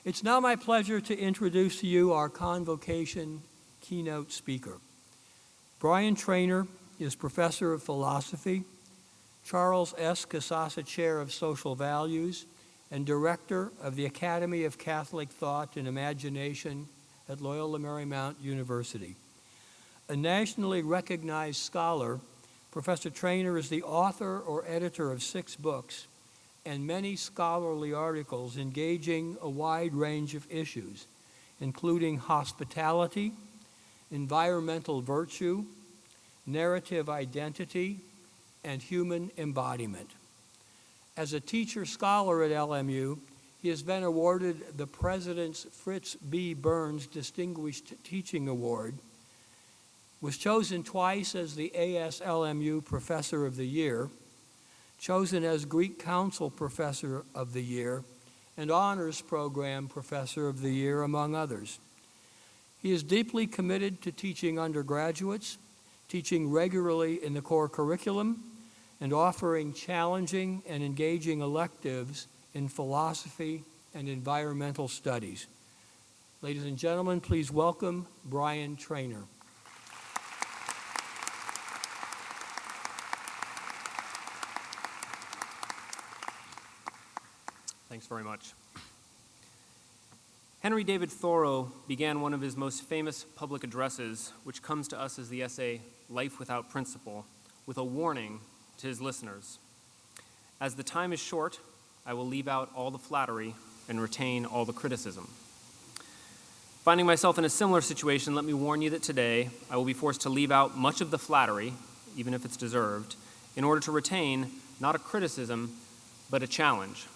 It's now my pleasure to introduce to you our Convocation keynote speaker. Brian Treanor is Professor of Philosophy, Charles S. Casassa Chair of Social Values, and Director of the Academy of Catholic Thought and Imagination at Loyola Marymount University. A nationally recognized scholar, Professor Treanor is the author or editor of 6 books and many scholarly articles engaging a wide range of issues, including hospitality, environmental virtue, narrative identity, and human embodiment. As a teacher-scholar at LMU, he has been awarded the President's Fritz B. Burns Distinguished Teaching Award, was chosen twice as the ASLMU Professor of the Year, chosen as Greek Council Professor of the Year, and Honors Program Professor of the Year, among others. He is deeply committed to teaching undergraduates, teaching regularly in the core curriculum, and offering challenging and engaging electives in philosophy and environmental studies. Ladies and gentlemen, please welcome Brian Treanor. Thanks very much. Henry David Thoreau began one of his most famous public addresses, which comes to us as the essay Life Without Principle, with a warning to his listeners. As the time is short, I will leave out all the flattery and retain all the criticism. Finding myself in a similar situation, let me warn you that today I will be forced to leave out much of the flattery, even if it's deserved, in order to retain not a criticism, but a challenge.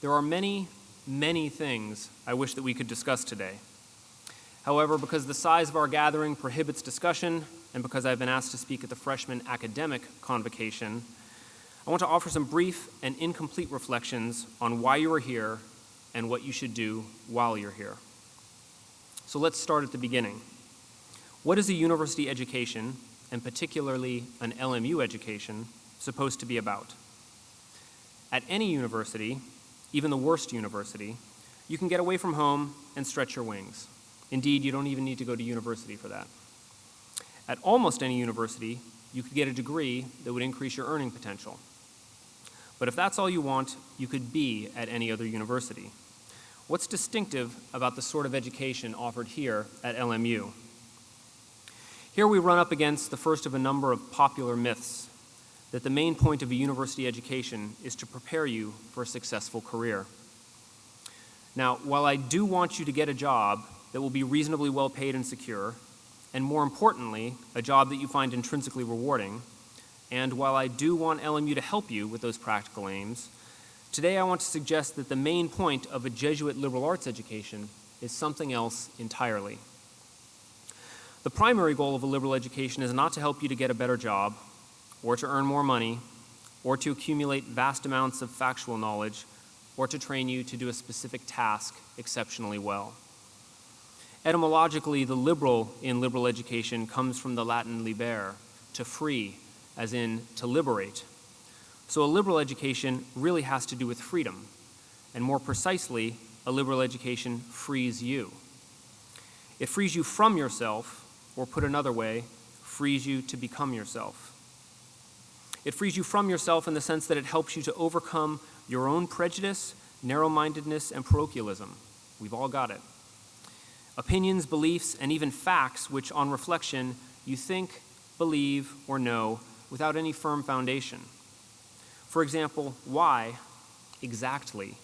There are many, many things I wish that we could discuss today. However, because the size of our gathering prohibits discussion, and because I've been asked to speak at the freshman academic convocation, I want to offer some brief and incomplete reflections on why you are here and what you should do while you're here. So let's start at the beginning. What is a university education, and particularly an LMU education, supposed to be about? At any university, even the worst university, you can get away from home and stretch your wings. Indeed, you don't even need to go to university for that. At almost any university, you could get a degree that would increase your earning potential. But if that's all you want, you could be at any other university. What's distinctive about the sort of education offered here at LMU? Here we run up against the first of a number of popular myths that the main point of a university education is to prepare you for a successful career. Now, while I do want you to get a job that will be reasonably well paid and secure, and more importantly, a job that you find intrinsically rewarding, and while I do want LMU to help you with those practical aims, today I want to suggest that the main point of a Jesuit liberal arts education is something else entirely. The primary goal of a liberal education is not to help you to get a better job, or to earn more money, or to accumulate vast amounts of factual knowledge, or to train you to do a specific task exceptionally well. Etymologically, the liberal in liberal education comes from the Latin libere, to free, as in to liberate. So a liberal education really has to do with freedom, and more precisely, a liberal education frees you. It frees you from yourself, or put another way, frees you to become yourself. It frees you from yourself in the sense that it helps you to overcome your own prejudice, narrow-mindedness, and parochialism. We've all got it. Opinions, beliefs, and even facts which, on reflection, you think, believe, or know without any firm foundation. For example, why, exactly,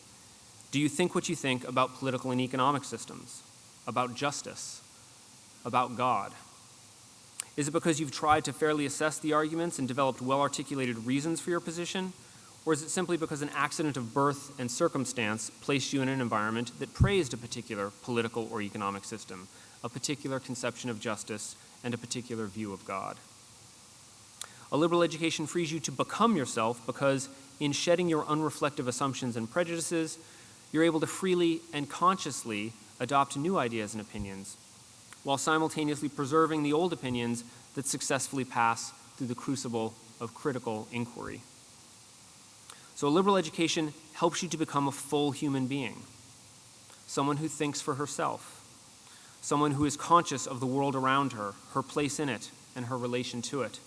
do you think what you think about political and economic systems, about justice, about God? Is it because you've tried to fairly assess the arguments and developed well-articulated reasons for your position? Or is it simply because an accident of birth and circumstance placed you in an environment that praised a particular political or economic system, a particular conception of justice, and a particular view of God? A liberal education frees you to become yourself because in shedding your unreflective assumptions and prejudices, you're able to freely and consciously adopt new ideas and opinions, while simultaneously preserving the old opinions that successfully pass through the crucible of critical inquiry. So a liberal education helps you to become a full human being. someone who thinks for herself, someone who is conscious of the world around her, her place in it, and her relation to it,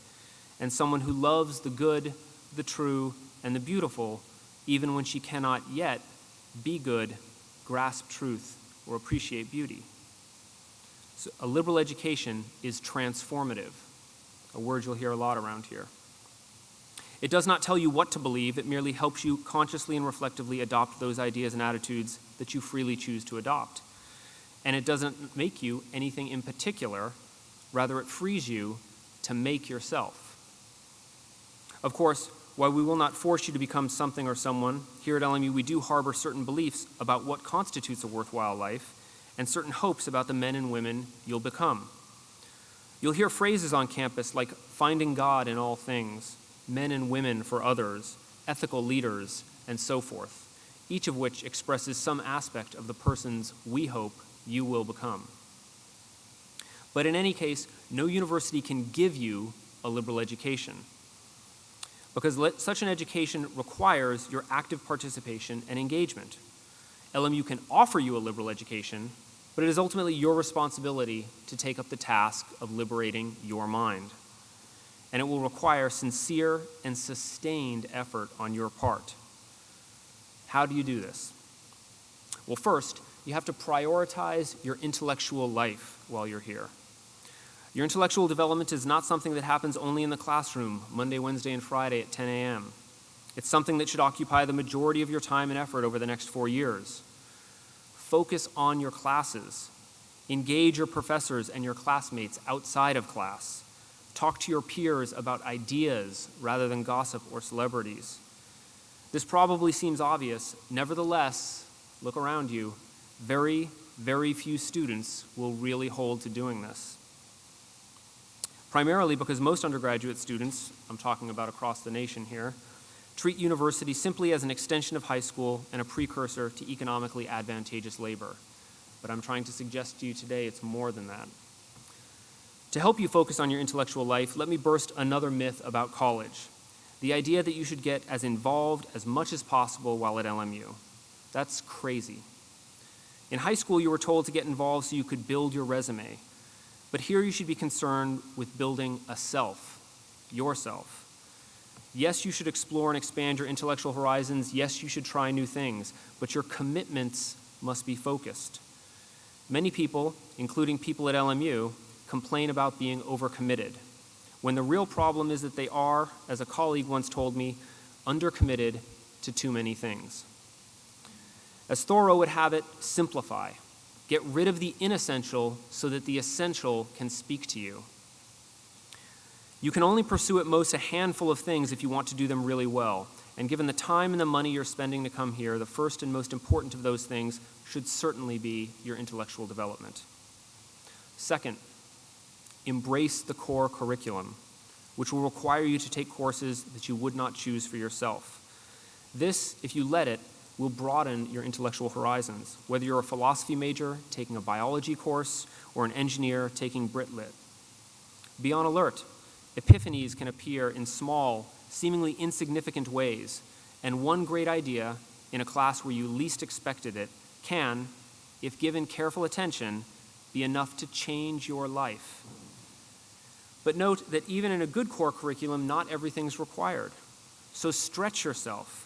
and someone who loves the good, the true, and the beautiful, even when she cannot yet be good, grasp truth, or appreciate beauty. So a liberal education is transformative, a word you'll hear a lot around here. It does not tell you what to believe, it merely helps you consciously and reflectively adopt those ideas and attitudes that you freely choose to adopt. And it doesn't make you anything in particular, rather it frees you to make yourself. Of course, while we will not force you to become something or someone, here at LMU we do harbor certain beliefs about what constitutes a worthwhile life and certain hopes about the men and women you'll become. You'll hear phrases on campus like finding God in all things, men and women for others, ethical leaders, and so forth, each of which expresses some aspect of the persons we hope you will become. But in any case, no university can give you a liberal education, because such an education requires your active participation and engagement. LMU can offer you a liberal education, but it is ultimately your responsibility to take up the task of liberating your mind. And it will require sincere and sustained effort on your part. How do you do this? Well, first, you have to prioritize your intellectual life while you're here. Your intellectual development is not something that happens only in the classroom, Monday, Wednesday, and Friday at 10 a.m. It's something that should occupy the majority of your time and effort over the next 4 years. Focus on your classes. Engage your professors and your classmates outside of class. Talk to your peers about ideas rather than gossip or celebrities. This probably seems obvious. Nevertheless, look around you. Very, very few students will really hold to doing this. Primarily because most undergraduate students, I'm talking about across the nation here, treat university simply as an extension of high school and a precursor to economically advantageous labor. But I'm trying to suggest to you today it's more than that. To help you focus on your intellectual life, let me burst another myth about college. The idea that you should get as involved as much as possible while at LMU. That's crazy. In high school, you were told to get involved so you could build your resume. But here you should be concerned with building a self, yourself. Yes, you should explore and expand your intellectual horizons. Yes, you should try new things, but your commitments must be focused. Many people, including people at LMU, complain about being overcommitted, when the real problem is that they are, as a colleague once told me, undercommitted to too many things. As Thoreau would have it, simplify. Get rid of the inessential so that the essential can speak to you. You can only pursue at most a handful of things if you want to do them really well. And given the time and the money you're spending to come here, the first and most important of those things should certainly be your intellectual development. Second, embrace the core curriculum, which will require you to take courses that you would not choose for yourself. This, if you let it, will broaden your intellectual horizons, whether you're a philosophy major taking a biology course or an engineer taking Brit Lit. Be on alert. Epiphanies can appear in small, seemingly insignificant ways, and one great idea in a class where you least expected it can, if given careful attention, be enough to change your life. But note that even in a good core curriculum, not everything's required. So stretch yourself.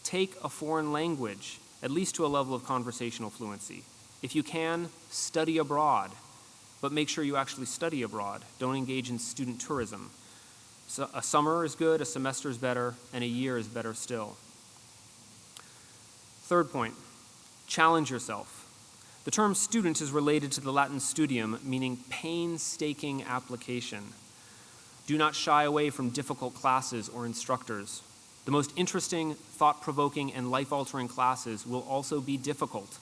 Take a foreign language, at least to a level of conversational fluency. If you can, study abroad, but make sure you actually study abroad. Don't engage in student tourism. So a summer is good, a semester is better, and a year is better still. Third point, challenge yourself. The term student is related to the Latin studium, meaning painstaking application. Do not shy away from difficult classes or instructors. The most interesting, thought-provoking, and life-altering classes will also be difficult,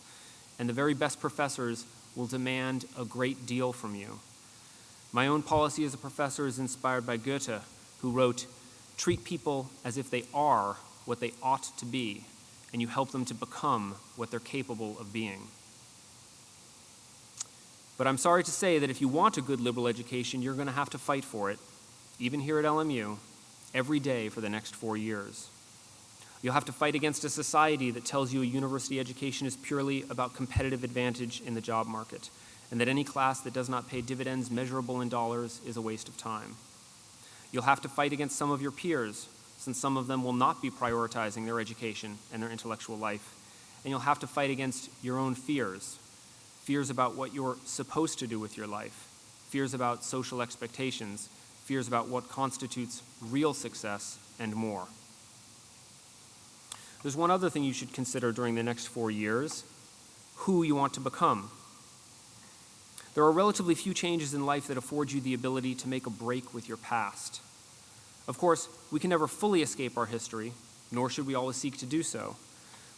and the very best professors will demand a great deal from you. My own policy as a professor is inspired by Goethe, who wrote, "Treat people as if they are what they ought to be, and you help them to become what they're capable of being." But I'm sorry to say that if you want a good liberal education, you're going to have to fight for it, even here at LMU, every day for the next 4 years. You'll have to fight against a society that tells you a university education is purely about competitive advantage in the job market, and that any class that does not pay dividends measurable in dollars is a waste of time. You'll have to fight against some of your peers, since some of them will not be prioritizing their education and their intellectual life. And you'll have to fight against your own fears, fears about what you're supposed to do with your life, fears about social expectations, fears about what constitutes real success, and more. There's one other thing you should consider during the next 4 years: who you want to become. There are relatively few changes in life that afford you the ability to make a break with your past. Of course, we can never fully escape our history, nor should we always seek to do so.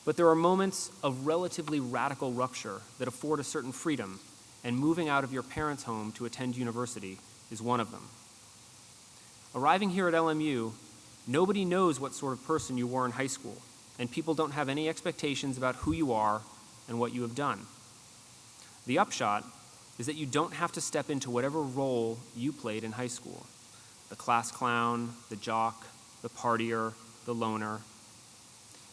But there are moments of relatively radical rupture that afford a certain freedom, and moving out of your parents' home to attend university is one of them. Arriving here at LMU, nobody knows what sort of person you were in high school, and people don't have any expectations about who you are and what you have done. The upshot is that you don't have to step into whatever role you played in high school: the class clown, the jock, the partier, the loner.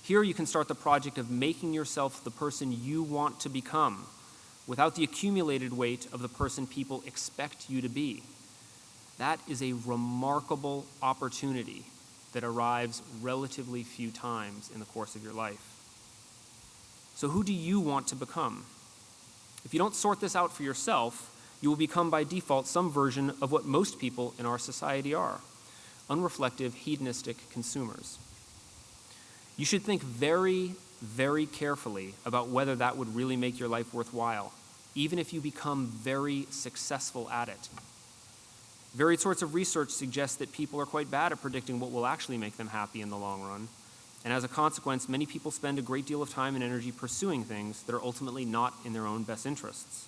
Here you can start the project of making yourself the person you want to become, without the accumulated weight of the person people expect you to be. That is a remarkable opportunity that arrives relatively few times in the course of your life. So who do you want to become? If you don't sort this out for yourself, you will become by default some version of what most people in our society are: unreflective, hedonistic consumers. You should think very, very carefully about whether that would really make your life worthwhile, even if you become very successful at it. Varied sorts of research suggests that people are quite bad at predicting what will actually make them happy in the long run, and as a consequence, many people spend a great deal of time and energy pursuing things that are ultimately not in their own best interests.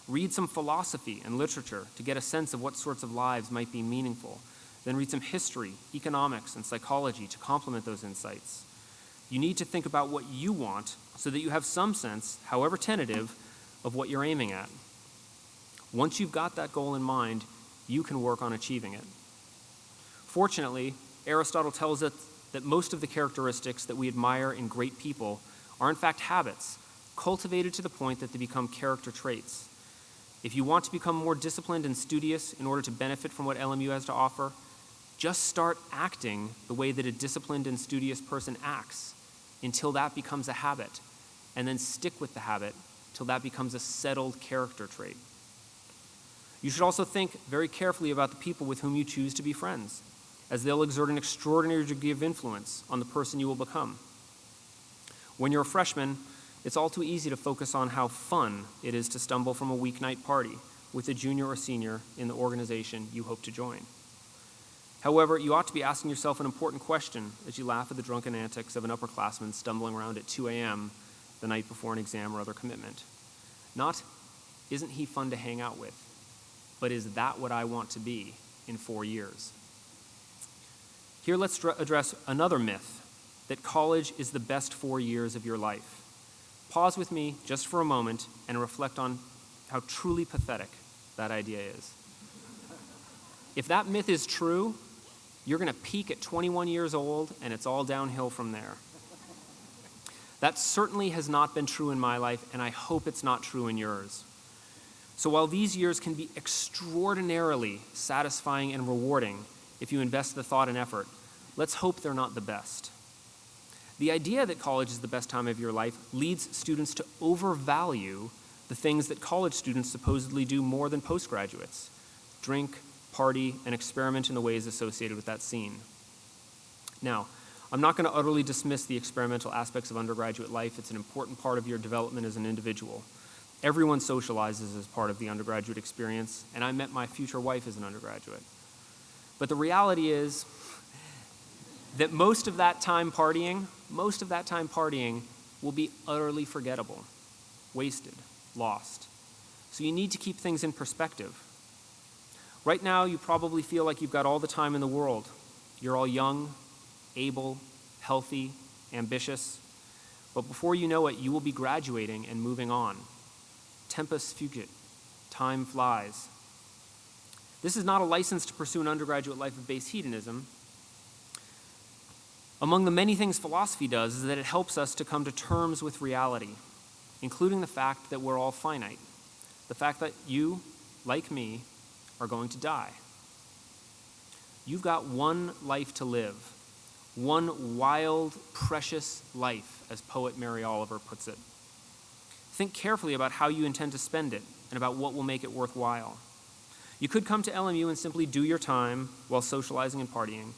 Read some philosophy and literature to get a sense of what sorts of lives might be meaningful. Then read some history, economics, and psychology to complement those insights. You need to think about what you want so that you have some sense, however tentative, of what you're aiming at. Once you've got that goal in mind, you can work on achieving it. Fortunately, Aristotle tells us that most of the characteristics that we admire in great people are in fact habits, cultivated to the point that they become character traits. If you want to become more disciplined and studious in order to benefit from what LMU has to offer, just start acting the way that a disciplined and studious person acts until that becomes a habit, and then stick with the habit till that becomes a settled character trait. You should also think very carefully about the people with whom you choose to be friends, as they'll exert an extraordinary degree of influence on the person you will become. When you're a freshman, it's all too easy to focus on how fun it is to stumble from a weeknight party with a junior or senior in the organization you hope to join. However, you ought to be asking yourself an important question as you laugh at the drunken antics of an upperclassman stumbling around at 2 a.m. the night before an exam or other commitment. Not, isn't he fun to hang out with, but is that what I want to be in 4 years? Here, let's address another myth, that college is the best 4 years of your life. Pause with me just for a moment and reflect on how truly pathetic that idea is. If that myth is true, you're going to peak at 21 years old, and it's all downhill from there. That certainly has not been true in my life, and I hope it's not true in yours. So while these years can be extraordinarily satisfying and rewarding if you invest the thought and effort, let's hope they're not the best. The idea that college is the best time of your life leads students to overvalue the things that college students supposedly do more than postgraduates: drink, party, and experiment in the ways associated with that scene. Now, I'm not going to utterly dismiss the experimental aspects of undergraduate life. It's an important part of your development as an individual. Everyone socializes as part of the undergraduate experience, and I met my future wife as an undergraduate. But the reality is that most of that time partying will be utterly forgettable, wasted, lost. So you need to keep things in perspective. Right now, you probably feel like you've got all the time in the world. You're all young, able, healthy, ambitious. But before you know it, you will be graduating and moving on. Tempus fugit, time flies. This is not a license to pursue an undergraduate life of base hedonism. Among the many things philosophy does is that it helps us to come to terms with reality, including the fact that we're all finite, the fact that you, like me, are going to die. You've got one life to live, one wild, precious life, as poet Mary Oliver puts it. Think carefully about how you intend to spend it and about what will make it worthwhile. You could come to LMU and simply do your time while socializing and partying,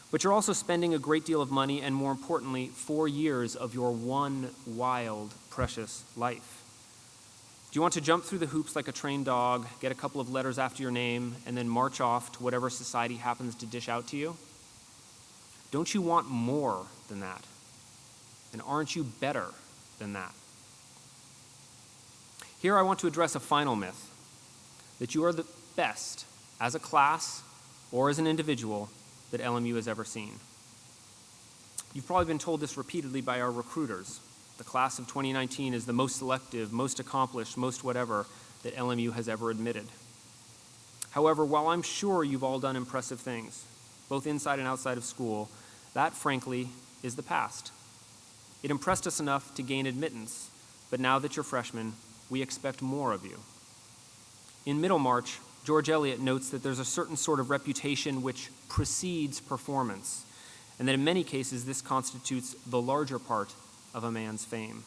but you're also spending a great deal of money and, more importantly, 4 years of your one wild, precious life. Do you want to jump through the hoops like a trained dog, get a couple of letters after your name, and then march off to whatever society happens to dish out to you? Don't you want more than that? And aren't you better than that? Here I want to address a final myth, that you are the best as a class or as an individual that LMU has ever seen. You've probably been told this repeatedly by our recruiters. The class of 2019 is the most selective, most accomplished, most whatever that LMU has ever admitted. However, while I'm sure you've all done impressive things, both inside and outside of school, that, frankly, is the past. It impressed us enough to gain admittance, but now that you're freshmen, we expect more of you. In Middlemarch, George Eliot notes that there's a certain sort of reputation which precedes performance, and that in many cases this constitutes the larger part of a man's fame.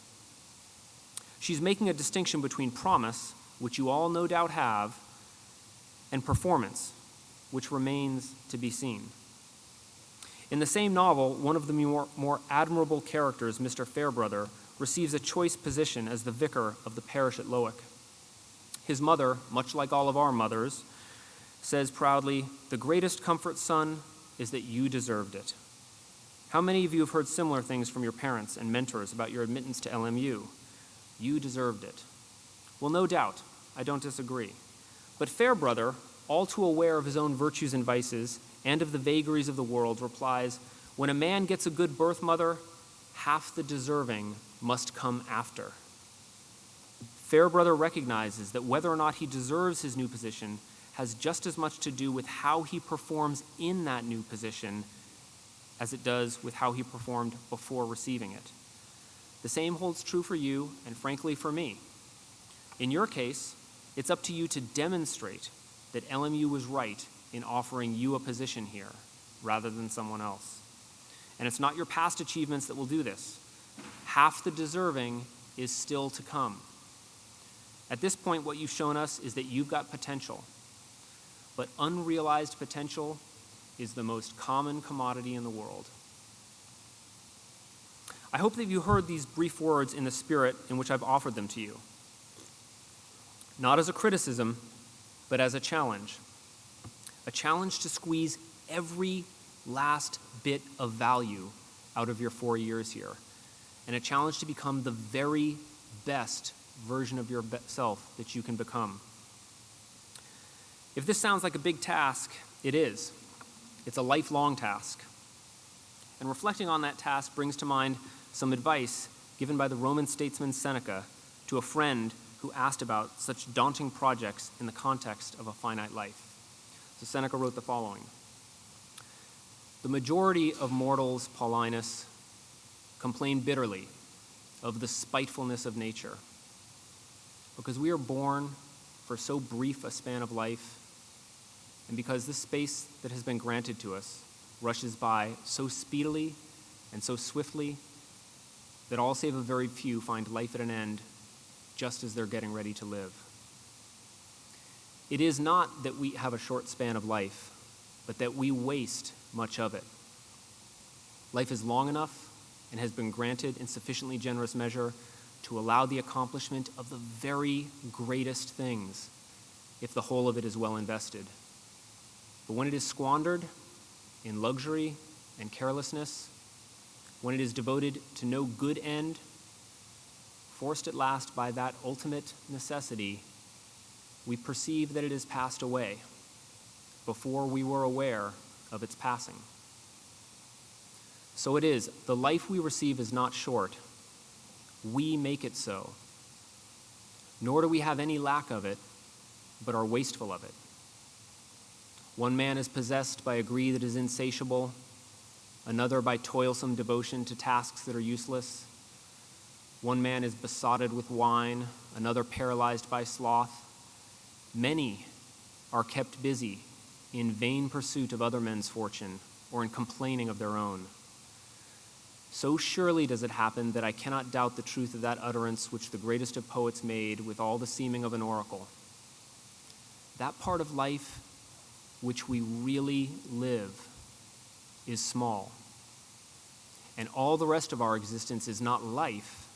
She's making a distinction between promise, which you all no doubt have, and performance, which remains to be seen. In the same novel, one of the more admirable characters, Mr. Fairbrother, receives a choice position as the vicar of the parish at Lowick. His mother, much like all of our mothers, says proudly, "The greatest comfort, son, is that you deserved it." How many of you have heard similar things from your parents and mentors about your admittance to LMU? You deserved it. Well, no doubt, I don't disagree. But Fairbrother, all too aware of his own virtues and vices and of the vagaries of the world, replies, "When a man gets a good birth, mother, half the deserving must come after." Fairbrother recognizes that whether or not he deserves his new position has just as much to do with how he performs in that new position as it does with how he performed before receiving it. The same holds true for you and, frankly, for me. In your case, it's up to you to demonstrate that LMU was right in offering you a position here rather than someone else. And it's not your past achievements that will do this. Half the deserving is still to come. At this point, what you've shown us is that you've got potential, but unrealized potential is the most common commodity in the world. I hope that you heard these brief words in the spirit in which I've offered them to you. Not as a criticism, but as a challenge. A challenge to squeeze every last bit of value out of your 4 years here, and a challenge to become the very best version of yourself that you can become. If this sounds like a big task, it is. It's a lifelong task. And reflecting on that task brings to mind some advice given by the Roman statesman Seneca to a friend who asked about such daunting projects in the context of a finite life. So Seneca wrote the following: "The majority of mortals, Paulinus, complain bitterly of the spitefulness of nature, because we are born for so brief a span of life, and because this space that has been granted to us rushes by so speedily and so swiftly that all save a very few find life at an end just as they're getting ready to live. It is not that we have a short span of life, but that we waste much of it. Life is long enough and has been granted in sufficiently generous measure to allow the accomplishment of the very greatest things if the whole of it is well invested. But when it is squandered in luxury and carelessness, when it is devoted to no good end, forced at last by that ultimate necessity, we perceive that it has passed away before we were aware of its passing. So it is, the life we receive is not short. We make it so. Nor do we have any lack of it, but are wasteful of it. One man is possessed by a greed that is insatiable, another by toilsome devotion to tasks that are useless. One man is besotted with wine, another paralyzed by sloth. Many are kept busy in vain pursuit of other men's fortune or in complaining of their own. So surely does it happen that I cannot doubt the truth of that utterance which the greatest of poets made with all the seeming of an oracle. That part of life which we really live is small, and all the rest of our existence is not life,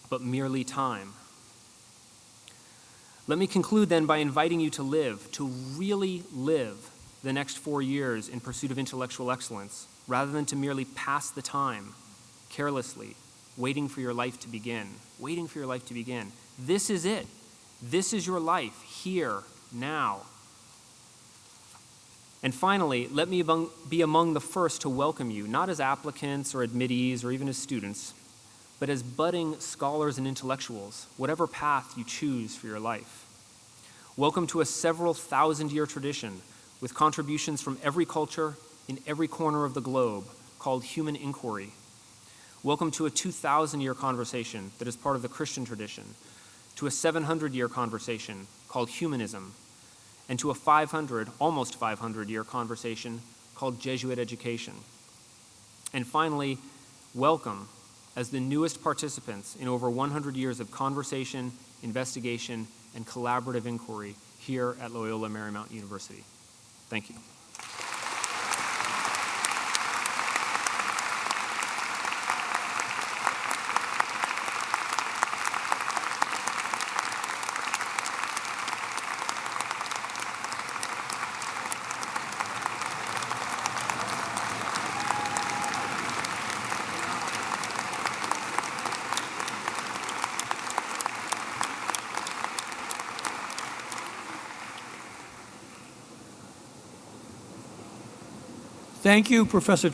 but merely time. Let me conclude then by inviting you to live, to really live the next 4 years in pursuit of intellectual excellence, rather than to merely pass the time carelessly, waiting for your life to begin, waiting for your life to begin. This is it. This is your life, here, now. And finally, let me be among the first to welcome you, not as applicants or admittees or even as students, but as budding scholars and intellectuals, whatever path you choose for your life. Welcome to a several thousand-year tradition with contributions from every culture in every corner of the globe called human inquiry. Welcome to a 2,000-year conversation that is part of the Christian tradition, to a 700-year conversation called humanism, and to a almost 500-year conversation called Jesuit education. And finally, welcome as the newest participants in over 100 years of conversation, investigation, and collaborative inquiry here at Loyola Marymount University. Thank you. Thank you, Professor